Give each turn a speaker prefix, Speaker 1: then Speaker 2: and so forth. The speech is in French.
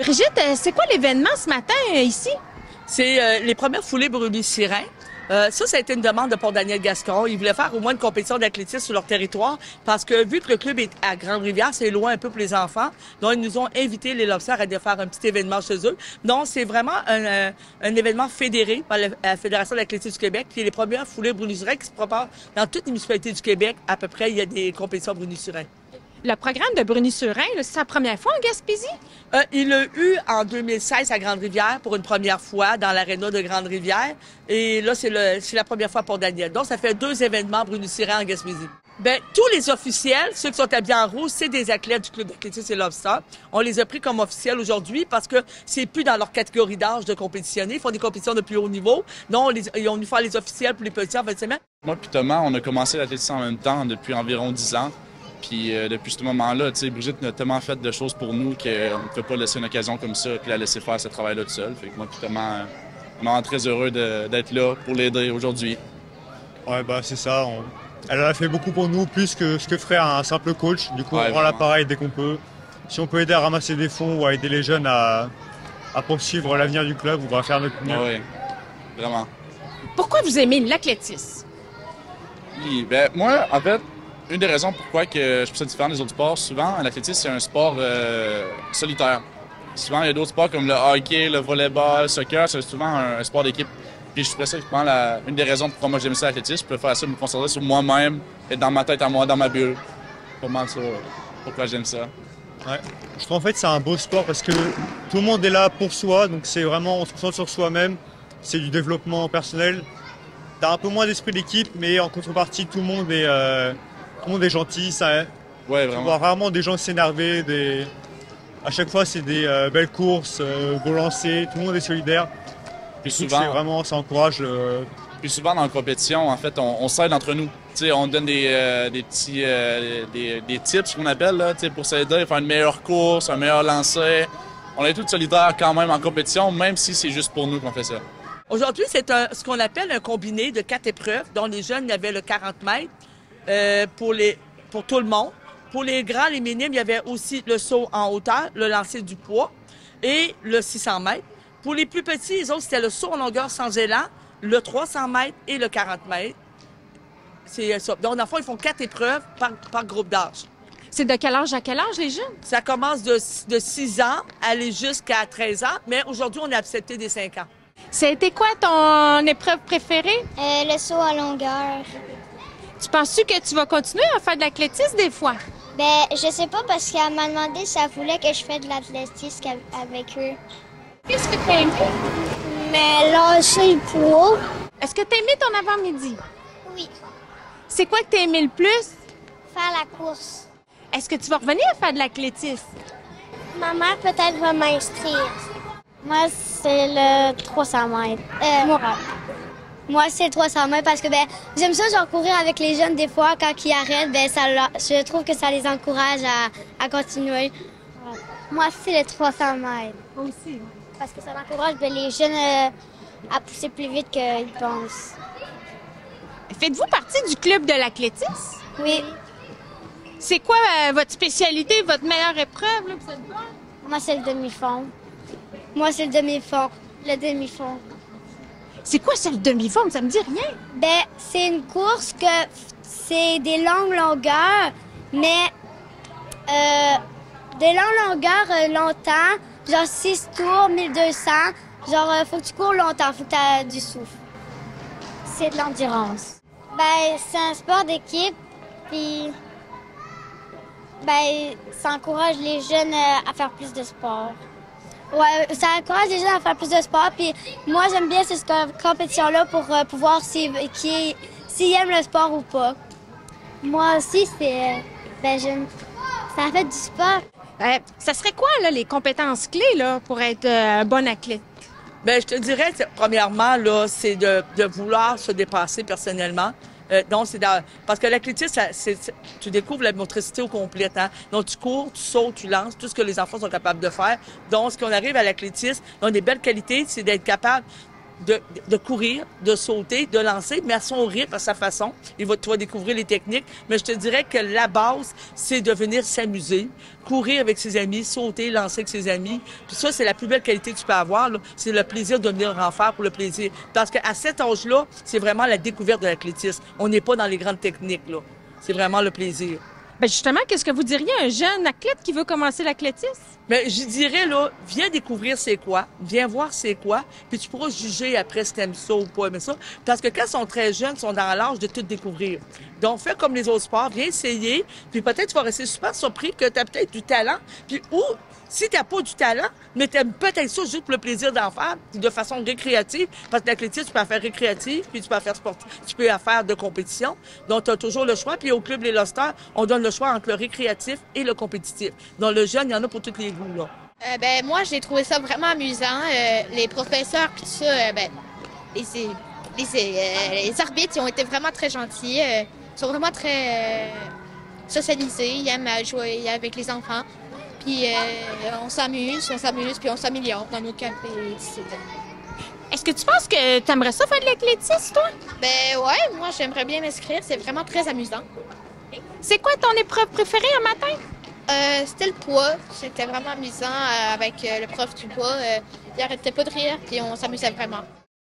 Speaker 1: Brigitte, c'est quoi l'événement ce matin ici?
Speaker 2: C'est les premières foulées Brûlis-Sirin. Ça a été une demande de Port-Daniel Gascon. Ils voulaient faire au moins une compétition d'athlétisme sur leur territoire parce que vu que le club est à Grande-Rivière, c'est loin un peu pour les enfants. Donc, ils nous ont invité, les Lobsters, à faire un petit événement chez eux. Donc, c'est vraiment un événement fédéré par la Fédération d'athlétisme du Québec, qui est les premières foulées Brûlis-Sirin qui se préparent dans toutes les municipalités du Québec. À peu près, il y a des compétitions Brûlis-Sirin.
Speaker 1: Le programme de Brûlis-Sirin, c'est sa première fois en Gaspésie?
Speaker 2: Il l'a eu en 2016 à Grande-Rivière pour une première fois dans l'aréna de Grande-Rivière. Et là, c'est la première fois pour Daniel. Donc, ça fait 2 événements Brûlis-Sirin en Gaspésie. Bien, tous les officiels, ceux qui sont habillés en rouge, c'est des athlètes du club d'athlétisme et Lobster. On les a pris comme officiels aujourd'hui parce que c'est plus dans leur catégorie d'âge de compétitionner. Ils font des compétitions de plus haut niveau. Donc, ils ont dû faire les officiels pour les petits en fin de semaine.
Speaker 3: Moi puis Thomas, on a commencé l'athlétisme en même temps depuis environ 10 ans. Puis depuis ce moment-là, Brigitte a tellement fait de choses pour nous qu'on ne peut pas laisser une occasion comme ça puis la laisser faire ce travail-là tout seul. Fait que moi puis Thomas, vraiment très heureux d'être là pour l'aider aujourd'hui.
Speaker 4: Ouais, c'est ça. Elle a fait beaucoup pour nous, plus que ce que ferait un simple coach. Du coup, on rend l'appareil dès qu'on peut. Si on peut aider à ramasser des fonds ou à aider les jeunes à poursuivre l'avenir du club, on va faire notre mieux.
Speaker 3: Oui, vraiment.
Speaker 1: Pourquoi vous aimez l'athlétisme?
Speaker 3: Oui, moi, en fait, une des raisons pourquoi que je trouve ça différent des autres sports, souvent, l'athlétisme, c'est un sport solitaire. Souvent, il y a d'autres sports comme le hockey, le volleyball, le soccer, c'est souvent un sport d'équipe. Puis je trouve ça, une des raisons pourquoi moi j'aime ça l'athlétisme, je peux faire ça, me concentrer sur moi-même, être dans ma tête à moi, dans ma bulle. Comment ça, pourquoi j'aime ça.
Speaker 4: Ouais. Je trouve en fait c'est un beau sport parce que tout le monde est là pour soi, donc c'est vraiment, on se concentre sur soi-même, c'est du développement personnel. T'as un peu moins d'esprit d'équipe, mais en contrepartie, tout le monde est gentil, ça.
Speaker 3: Ouais, vraiment.
Speaker 4: On voit rarement des gens s'énerver, à chaque fois c'est des belles courses, beaux lancers, tout le monde est solidaire.
Speaker 3: Puis souvent,
Speaker 4: c'est vraiment, ça encourage.
Speaker 3: Puis souvent dans la compétition, en fait, on s'aide entre nous. On donne des petits des tips qu'on appelle là, pour s'aider, faire une meilleure course, un meilleur lancer. On est tous solidaires quand même en compétition, même si c'est juste pour nous qu'on fait ça.
Speaker 2: Aujourd'hui, c'est ce qu'on appelle un combiné de 4 épreuves, dont les jeunes, il y avait le 40 mètres pour tout le monde. Pour les grands, les minimes, il y avait aussi le saut en hauteur, le lancer du poids et le 600 mètres. Pour les plus petits, les autres, c'était le saut en longueur sans élan, le 300 mètres et le 40 mètres. C'est ça. Donc, dans le fond, ils font 4 épreuves par groupe d'âge.
Speaker 1: C'est de quel âge à quel âge, les jeunes?
Speaker 2: Ça commence de 6 ans, aller jusqu'à 13 ans, mais aujourd'hui, on a accepté des 5 ans.
Speaker 1: Ça a été quoi ton épreuve préférée?
Speaker 5: Le saut à longueur.
Speaker 1: Tu penses-tu que tu vas continuer à faire de l'athlétisme des fois?
Speaker 5: Je sais pas parce qu'elle m'a demandé si elle voulait que je fasse de l'athlétisme avec eux.
Speaker 1: Qu'est-ce que t'as aimé?
Speaker 5: Mais lâcher le poids.
Speaker 1: Est-ce que t'as aimé ton avant-midi?
Speaker 5: Oui.
Speaker 1: C'est quoi que t'as aimé le plus?
Speaker 5: Faire la course.
Speaker 1: Est-ce que tu vas revenir à faire de l'athlétisme?
Speaker 5: Ma mère peut-être va m'inscrire. Moi, c'est le 300 mètres. Moi, c'est le 300 mètres parce que j'aime ça, genre courir avec les jeunes des fois. Quand ils arrêtent, je trouve que ça les encourage à continuer. Ouais. Moi, c'est le 300 mètres.
Speaker 1: Moi aussi.
Speaker 5: Parce que ça encourage les jeunes à pousser plus vite qu'ils pensent.
Speaker 1: Faites-vous partie du club de l'athlétisme?
Speaker 5: Oui.
Speaker 1: C'est quoi votre spécialité, votre meilleure épreuve? Là,
Speaker 5: Moi, c'est le demi-fond. Moi, c'est le demi-fond. Le demi-fond.
Speaker 1: C'est quoi ça, le demi-fond? Ça me dit rien.
Speaker 5: C'est une course que c'est des longues longueurs, mais des longues longueurs longtemps, genre 6 tours, 1200. Genre, faut que tu cours longtemps, faut que tu aies du souffle. C'est de l'endurance. C'est un sport d'équipe, puis ça encourage les jeunes à faire plus de sport. Ouais, ça encourage les jeunes à faire plus de sport, puis moi j'aime bien cette compétition-là pour voir s'ils aiment le sport ou pas. Moi aussi, ça fait du sport.
Speaker 1: Ça serait quoi, là, les compétences clés là, pour être un bon athlète?
Speaker 2: Je te dirais, premièrement, là, c'est de vouloir se dépasser personnellement. Donc, parce que l'athlétisme, tu découvres la motricité au complet. Hein? Donc, tu cours, tu sautes, tu lances, tout ce que les enfants sont capables de faire. Donc, ce qu'on arrive à l'athlétisme, on a des belles qualités, c'est d'être capable de courir, de sauter, de lancer, mais à son rythme, à sa façon. Tu vas découvrir les techniques. Mais je te dirais que la base, c'est de venir s'amuser, courir avec ses amis, sauter, lancer avec ses amis. Puis ça, c'est la plus belle qualité que tu peux avoir, là. C'est le plaisir de venir en faire pour le plaisir. Parce qu'à cet âge-là, c'est vraiment la découverte de l'athlétisme. On n'est pas dans les grandes techniques, là. C'est vraiment le plaisir.
Speaker 1: Ben justement, qu'est-ce que vous diriez à un jeune athlète qui veut commencer l'athlétisme?
Speaker 2: Mais je dirais, là, viens découvrir c'est quoi, viens voir c'est quoi, puis tu pourras juger après si t'aimes ça ou pas aimer ça. Parce que quand ils sont très jeunes, ils sont dans l'âge de tout découvrir. Donc, fais comme les autres sports, viens essayer, puis peut-être tu vas rester super surpris que tu as peut-être du talent, puis ou si tu n'as pas du talent, mais tu aimes peut-être ça juste pour le plaisir d'en faire, de façon récréative, parce que l'athlétisme, tu peux la faire récréative, puis tu peux la faire sportive, tu peux la faire de compétition. Donc, tu as toujours le choix. Puis au Club Les Losters, on donne le choix entre le récréatif et le compétitif. Dans le jeune, il y en a pour tous les goûts, là.
Speaker 6: Moi, j'ai trouvé ça vraiment amusant. Les professeurs, puis tout ça, les arbitres, ils ont été vraiment très gentils. Ils sont vraiment très socialisés. Ils aiment jouer avec les enfants. Puis on s'amuse, puis on s'améliore dans nos cafés ici.
Speaker 1: Est-ce que tu penses que tu aimerais ça faire de l'athlétisme, toi?
Speaker 6: Ouais, moi, j'aimerais bien m'inscrire. C'est vraiment très amusant.
Speaker 1: C'est quoi ton épreuve préférée un matin?
Speaker 6: C'était le poids. C'était vraiment amusant avec le prof du poids. Il arrêtait pas de rire, puis on s'amusait vraiment.